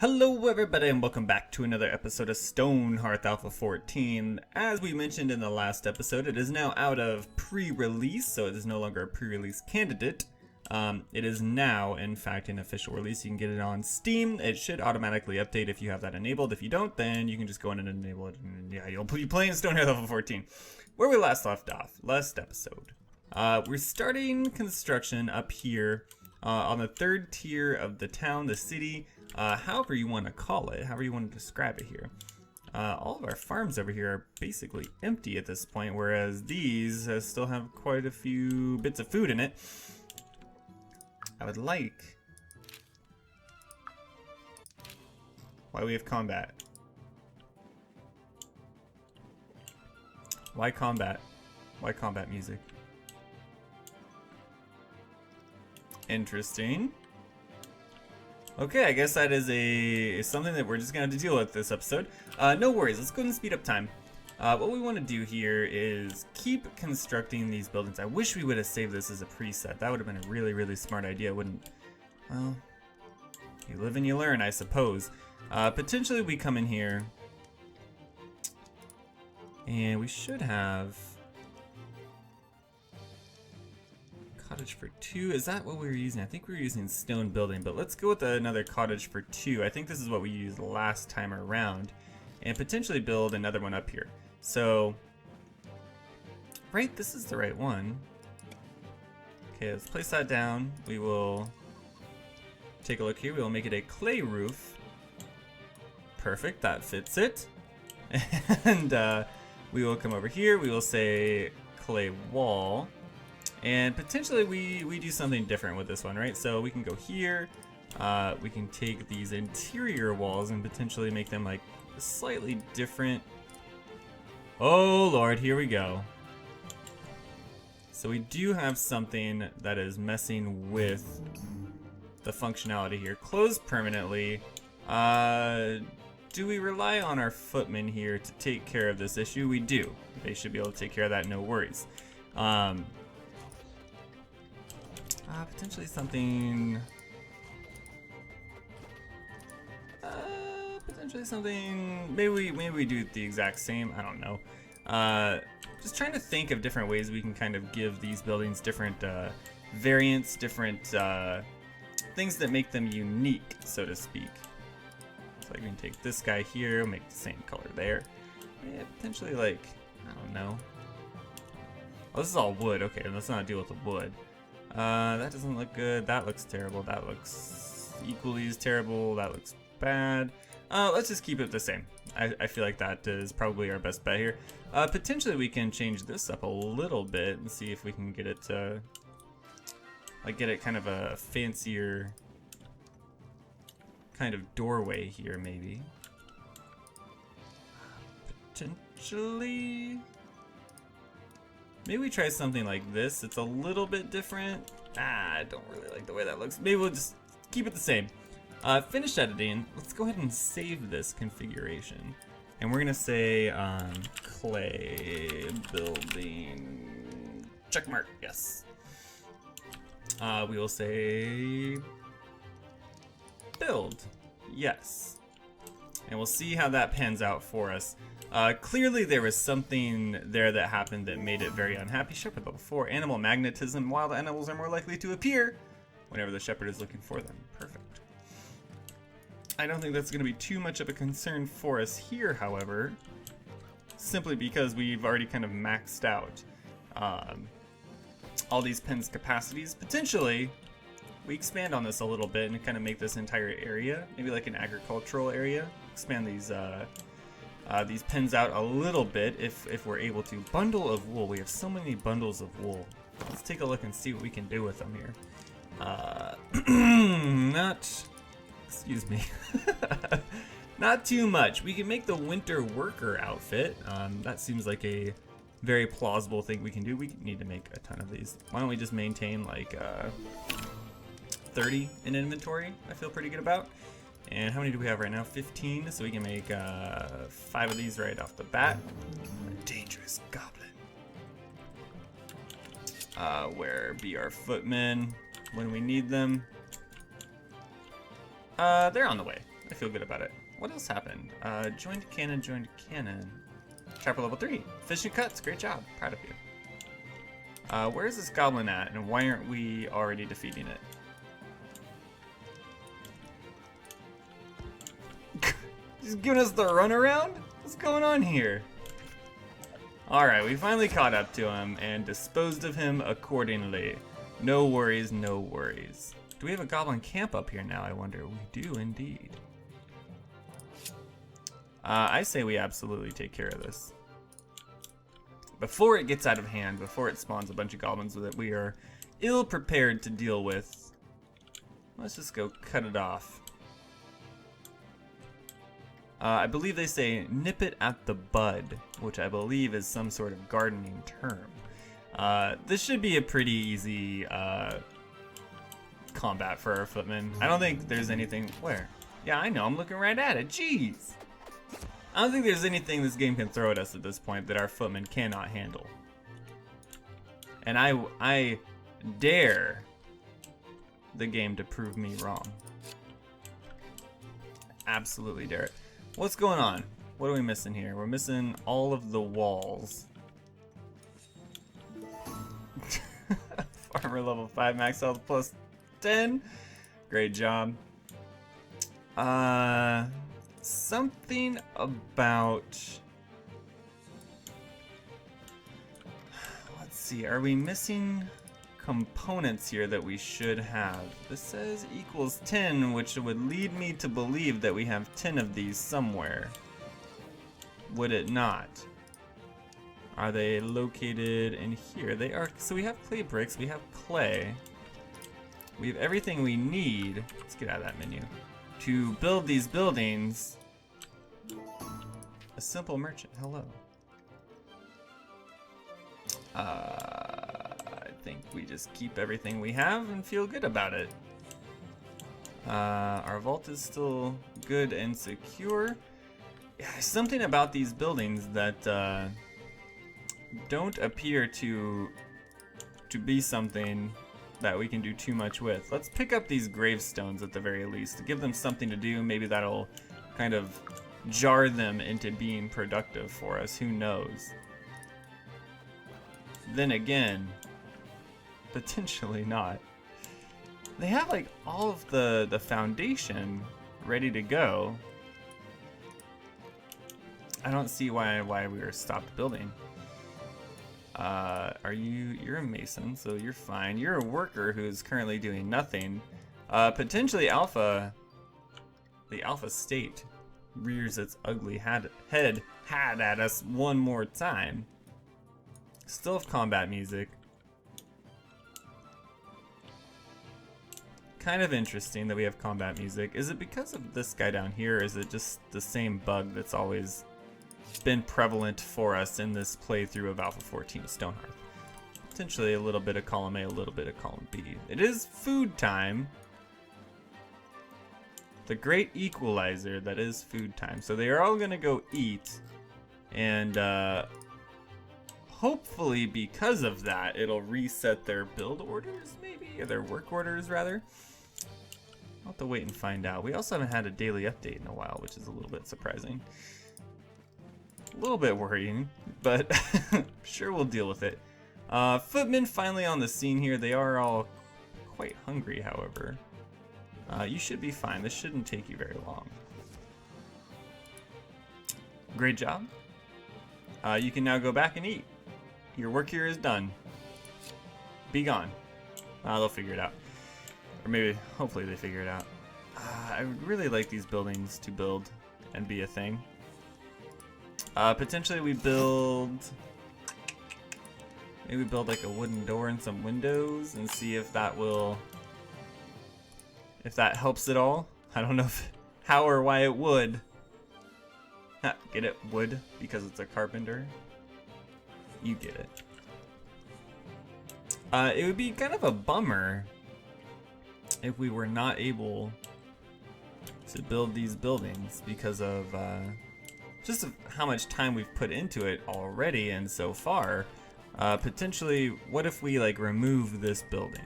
Hello everybody and welcome back to another episode of Stonehearth Alpha 14. As we mentioned in the last episode, it is now out of pre-release, so it is no longer a pre-release candidate. It is now, in fact, an official release. You can get it on Steam. It should automatically update if you have that enabled. If you don't, then you can just go in and enable it, and yeah, you'll be playing Stonehearth Alpha 14. Where we last left off, last episode. We're starting construction up here on the third tier of the town, the city. However you want to call it, however you want to describe it here. All of our farms over here are basically empty at this point, whereas these still have quite a few bits of food in it. I would like... Why we have combat? Why combat? Why combat music? Interesting. Okay, I guess that is something that we're just gonna have to deal with this episode. No worries, let's go ahead and speed up time. What we want to do here is keep constructing these buildings. I wish we would have saved this as a preset. That would have been a really, really smart idea, wouldn't? Well, you live and you learn, I suppose. Potentially we come in here, and we should have cottage for 2. Is that what we were using? I think we were using stone building, but let's go with another cottage for 2. I think this is what we used last time around, and potentially build another one up here. So, right, this is the right one. Okay, let's place that down. We will take a look here. We will make it a clay roof. Perfect, that fits it. And we will come over here. We will say clay wall. And potentially we do something different with this one, right? So we can go here, we can take these interior walls and potentially make them like slightly different. Oh Lord, here we go. So we do have something that is messing with the functionality here. Close permanently. Do we rely on our footmen here to take care of this issue? We do. They should be able to take care of that, no worries. Potentially something... potentially something... Maybe we do the exact same, I don't know. Just trying to think of different ways we can kind of give these buildings different variants, different things that make them unique, so to speak. So we can take this guy here, make the same color there. Yeah, potentially like, I don't know. Oh, this is all wood. Okay, let's not deal with the wood. That doesn't look good. That looks terrible. That looks equally as terrible. That looks bad. Let's just keep it the same. I feel like that is probably our best bet here. Potentially we can change this up a little bit and see if we can get it to, like, get it kind of a fancier kind of doorway here, maybe. Potentially... Maybe we try something like this. It's a little bit different. I don't really like the way that looks. Maybe we'll just keep it the same. Finish editing. Let's go ahead and save this configuration. And we're gonna say clay building check mark. Yes. We will say build. Yes. And we'll see how that pans out for us. Clearly there was something there that happened that made it very unhappy. Shepherd level 4, animal magnetism. Wild animals are more likely to appear whenever the shepherd is looking for them. Perfect. I don't think that's going to be too much of a concern for us here, however, simply because we've already kind of maxed out all these pens capacities. Potentially, we expand on this a little bit and kind of make this entire area, maybe like an agricultural area. Expand these pens out a little bit if we're able to. Bundle of wool. We have so many bundles of wool. Let's take a look and see what we can do with them here. Excuse me. Not too much. We can make the winter worker outfit. That seems like a very plausible thing we can do. We need to make a ton of these. Why don't we just maintain like 30 in inventory? I feel pretty good about. And how many do we have right now? 15, so we can make 5 of these right off the bat. A dangerous goblin. Where be our footmen when we need them? They're on the way. I feel good about it. What else happened? Joined cannon, joined cannon. Chopper level 3. Efficient cuts, great job. Proud of you. Where's this goblin at, and why aren't we already defeating it? Just giving us the runaround? What's going on here? Alright, we finally caught up to him and disposed of him accordingly. No worries, no worries. Do we have a goblin camp up here now, I wonder? We do indeed. I say we absolutely take care of this. Before it gets out of hand, before it spawns a bunch of goblins that we are ill prepared to deal with, let's just go cut it off. I believe they say nip it at the bud, which I believe is some sort of gardening term. This should be a pretty easy combat for our footmen. I don't think there's anything. Where? Yeah, I know, I'm looking right at it. Jeez. I don't think there's anything this game can throw at us at this point that our footmen cannot handle. And I dare the game to prove me wrong. Absolutely dare it. What's going on? What are we missing here? We're missing all of the walls. Farmer level 5 max health plus 10. Great job. Something about... Let's see, are we missing components here that we should have? This says equals 10, which would lead me to believe that we have 10 of these somewhere. Would it not? Are they located in here? They are. So we have clay bricks, we have clay. We have everything we need. Let's get out of that menu. To build these buildings. A simple merchant, hello. I think we just keep everything we have and feel good about it. Our vault is still good and secure. Yeah, something about these buildings that don't appear to be something that we can do too much with. Let's pick up these gravestones at the very least to give them something to do. Maybe that'll kind of jar them into being productive for us. Who knows? Then again, potentially not. They have like all of the foundation ready to go. I don't see why we were stopped building. You're a mason, so you're fine. You're a worker who's currently doing nothing. Potentially Alpha, the Alpha state rears its ugly head at us one more time. Still have combat music. Kind of interesting that we have combat music. Is it because of this guy down here, or is it just the same bug that's always been prevalent for us in this playthrough of Alpha 14 Stonehearth? Potentially a little bit of column A, a little bit of column B. It is food time. The great equalizer that is food time. So they are all gonna go eat, and hopefully because of that it'll reset their build orders, maybe, or their work orders rather. I'll have to wait and find out. We also haven't had a daily update in a while, which is a little bit surprising. A little bit worrying, but sure, we'll deal with it. Footmen finally on the scene here. They are all quite hungry, however. You should be fine. This shouldn't take you very long. Great job. You can now go back and eat. Your work here is done. Be gone. They'll figure it out. Or maybe, hopefully they figure it out. I would really like these buildings to build and be a thing. Potentially we build... Maybe build like a wooden door and some windows and see if that will... If that helps at all. I don't know how or why it would. Get it? Wood? Because it's a carpenter? You get it. It would be kind of a bummer if we were not able to build these buildings because of just how much time we've put into it already and so far. Potentially, what if we like remove this building?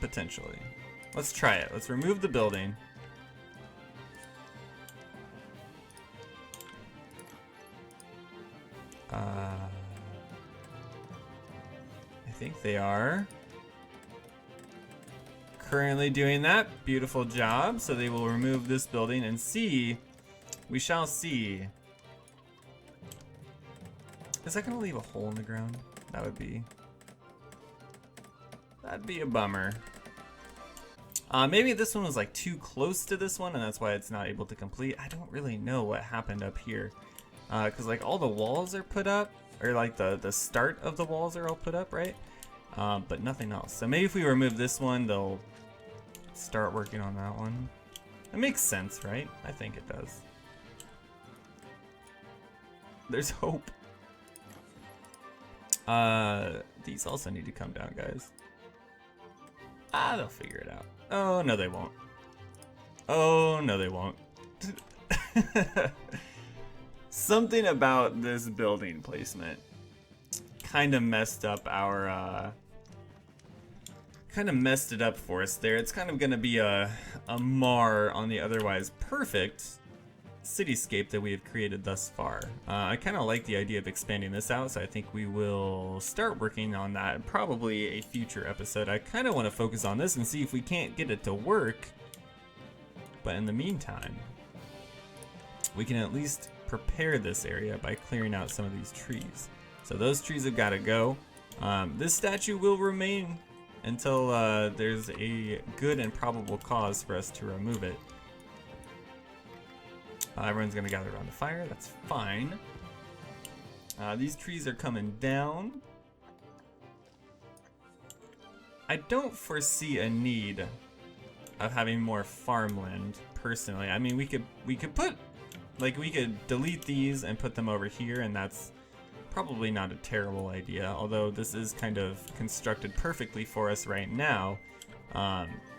Potentially. Let's try it. Let's remove the building. I think they are currently doing that. Beautiful job. So they will remove this building and see. We shall see. Is that going to leave a hole in the ground? That'd be a bummer. Maybe this one was like too close to this one and that's why it's not able to complete. I don't really know what happened up here. Cause like all the walls are put up, or like the start of the walls are all put up, right? But nothing else. So maybe if we remove this one, they'll start working on that one. It makes sense, right? I think it does. There's hope. These also need to come down, guys. They'll figure it out. Oh, no they won't. Oh, no they won't. Something about this building placement kind of messed up our, kind of messed it up for us there. It's kind of gonna be a mar on the otherwise perfect cityscape that we have created thus far. I kind of like the idea of expanding this out, so I think we will start working on that in probably a future episode. I kind of want to focus on this and see if we can't get it to work, but in the meantime, we can at least prepare this area by clearing out some of these trees. So those trees have got to go. This statue will remain until there's a good and probable cause for us to remove it. Everyone's gonna gather around the fire, that's fine. These trees are coming down. I don't foresee a need of having more farmland, personally. I mean, we could put, like, we could delete these and put them over here, and that's probably not a terrible idea, although this is kind of constructed perfectly for us right now.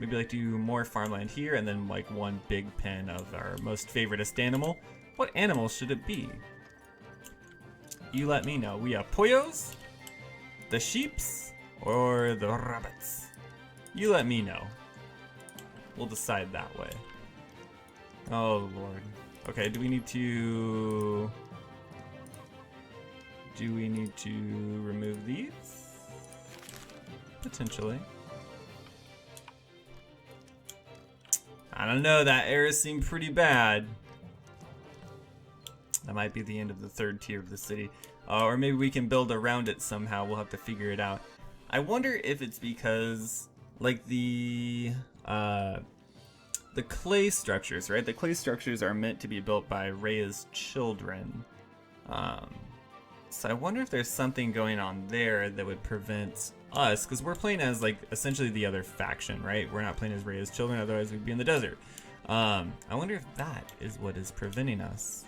Maybe like do more farmland here and then like one big pen of our most favoritist animal. What animal should it be? You let me know. We have pollos, the sheeps, or the rabbits. You let me know. We'll decide that way. Oh Lord. Okay, do we need to remove these? Potentially. I don't know, that error seemed pretty bad. That might be the end of the third tier of the city. Or maybe we can build around it somehow. We'll have to figure it out. I wonder if it's because, like, the clay structures, right? The clay structures are meant to be built by Rhea's children. So I wonder if there's something going on there that would prevent us, because we're playing as like essentially the other faction, right? We're not playing as Rhea's children, otherwise we'd be in the desert. I wonder if that is what is preventing us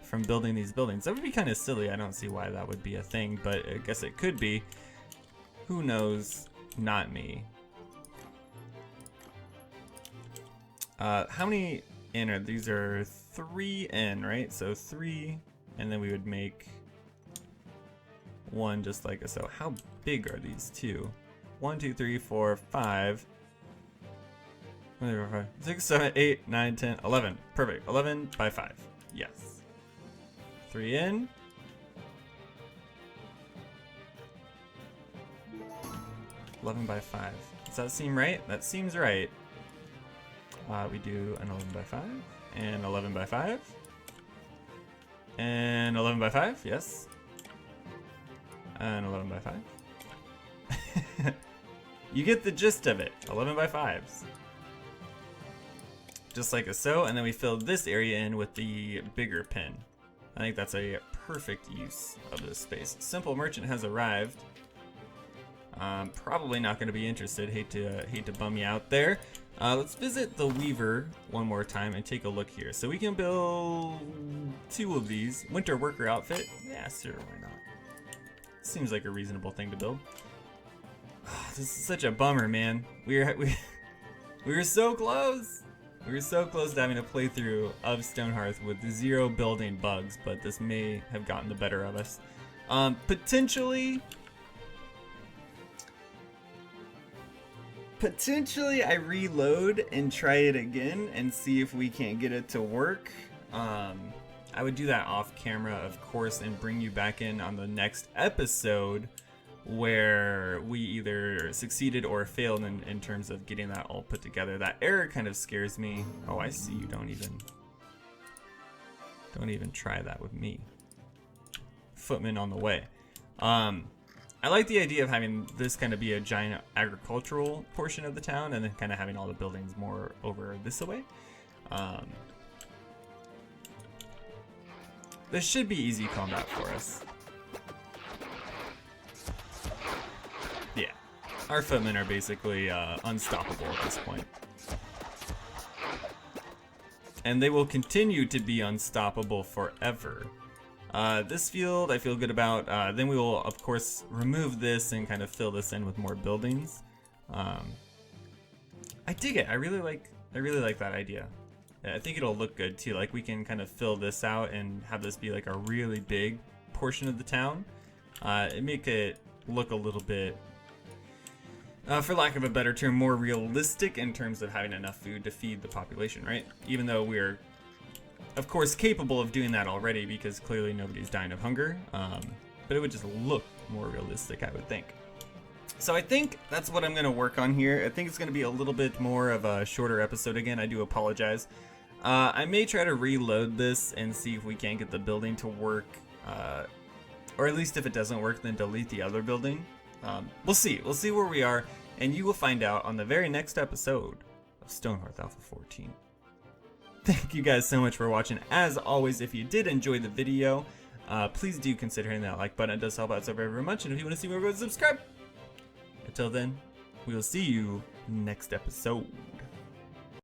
from building these buildings. That would be kind of silly. I don't see why that would be a thing, but I guess it could be. Who knows? Not me. How many in are these? Are 3 in, right? So 3, and then we would make 1 just like so. How big are these two? 1, 2, 3, 4, 5, 6, 7, 8, 9, 10, 11. Perfect. 11 by 5. Yes. 3 in. 11 by 5. Does that seem right? That seems right. We do an 11 by 5 and 11 by 5 and 11 by 5. Yes. And 11 by 5. You get the gist of it. 11 by 5s. Just like so, and then we filled this area in with the bigger pin. I think that's a perfect use of this space. Simple Merchant has arrived. Probably not going to be interested. Hate to bum you out there. Let's visit the Weaver one more time and take a look here. So we can build 2 of these. Winter worker outfit. Yeah, sure, why not? Seems like a reasonable thing to build. This is such a bummer, man. We were so close. We were so close to having a playthrough of Stonehearth with 0 building bugs, but this may have gotten the better of us. Potentially, Potentially I reload and try it again and see if we can't get it to work. I would do that off camera, of course, and bring you back in on the next episode where we either succeeded or failed in terms of getting that all put together. That error kind of scares me. Oh, I see you don't even try that with me. Footman on the way. I like the idea of having this kind of be a giant agricultural portion of the town and then kind of having all the buildings more over this way. This should be easy combat for us. Yeah, our footmen are basically unstoppable at this point. And they will continue to be unstoppable forever. This field I feel good about. Then we will, of course, remove this and kind of fill this in with more buildings. I dig it. I really like that idea. I think it'll look good too. Like we can kind of fill this out and have this be like a really big portion of the town. It make it look a little bit, for lack of a better term, more realistic in terms of having enough food to feed the population, right? Even though we're, of course, capable of doing that already because clearly nobody's dying of hunger. But it would just look more realistic, I would think. So I think that's what I'm going to work on here. I think it's going to be a little bit more of a shorter episode again. I do apologize. I may try to reload this and see if we can't get the building to work. Or at least if it doesn't work, then delete the other building. We'll see. We'll see where we are. And you will find out on the very next episode of Stonehearth Alpha 14. Thank you guys so much for watching. As always, if you did enjoy the video, please do consider hitting that like button. It does help out so very much. And if you want to see more, go subscribe. Until then, we will see you next episode.